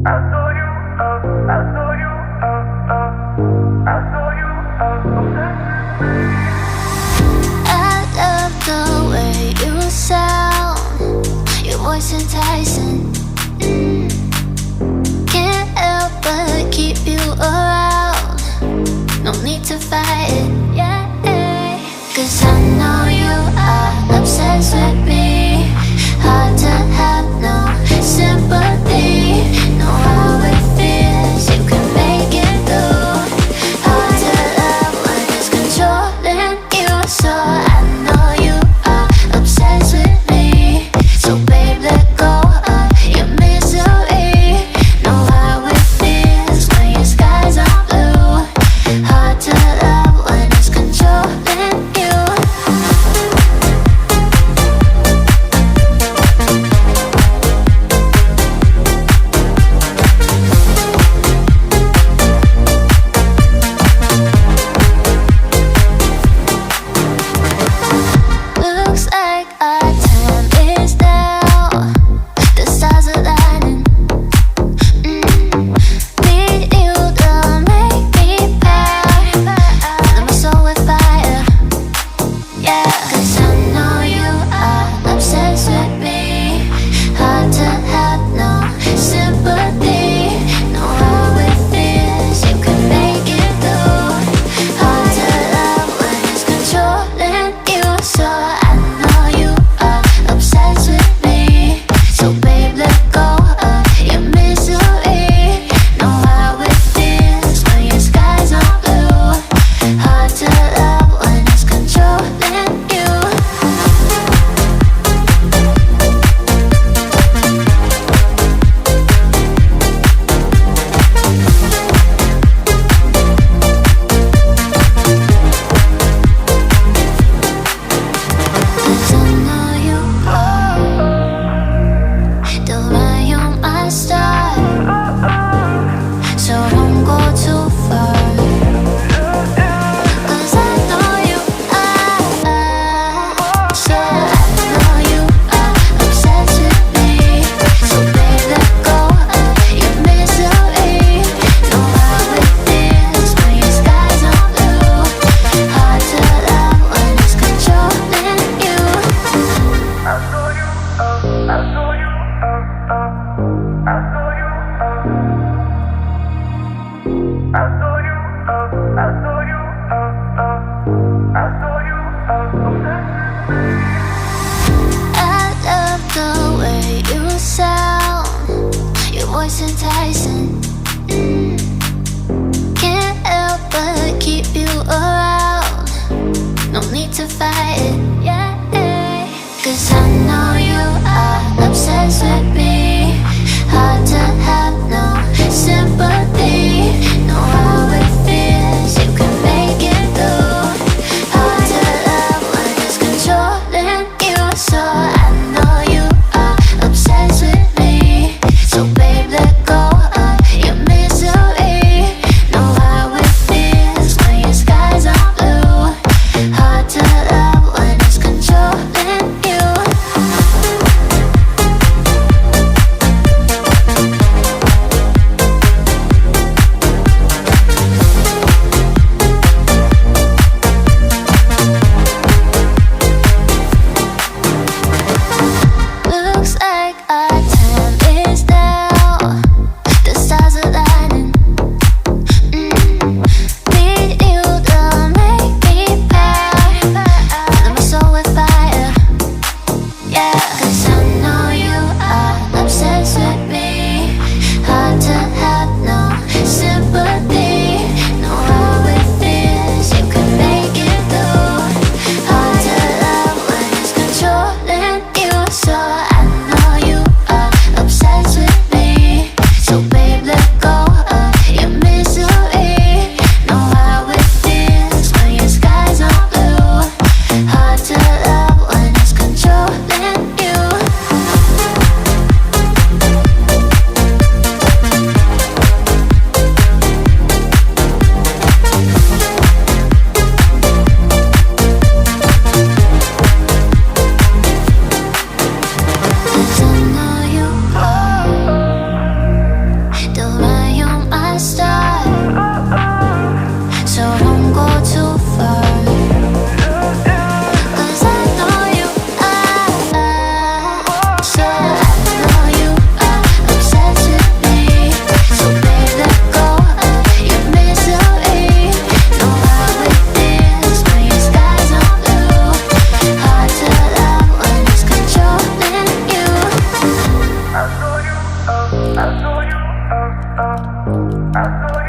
I love the way you sound, your voice enticing. Can't help but keep you around. No need to fight it, yeah. 'Cause I know you are obsessed with me. Hard to have no sympathy. Know how it feels, you can make it through. Hard to love when it's controlling you. So I know you are obsessed with me. So babe, let go of your misery. Know how it feels when your skies are blue. Hard to love when it's controlling you. Looks like our time is now. The stars are lighting. Need you to make me proud. Fill my soul with fire. Yeah, 'cause I know you are obsessed with me. Hard to have no sympathy. Know how it feels, you can make it through. Hard to love when it's controlling you. So I know you are obsessed with me. So babe, let go of your misery. Know how it feels when your skies are blue. Hard to love when it's controlling you. Cause I know you are the lion I star. So don't go too far. Cause I know you are. So I know you are obsessed with me. So babe, let go of your misery. Know how it feels when your skies are blue. Hard to love when it's controlling you. I love the way you sound, your voice enticing. Can't help but keep you around. No need to fight it, yeah. 'Cause I know you are obsessed with me. Hard to have no sympathy. Know how it feels, you can make it through. Hard to love when it's controlling you. So I know you are obsessed with me. So babe, let go of your misery. Know how it feels when your skies are blue. Hard to love when it's controlling you. I know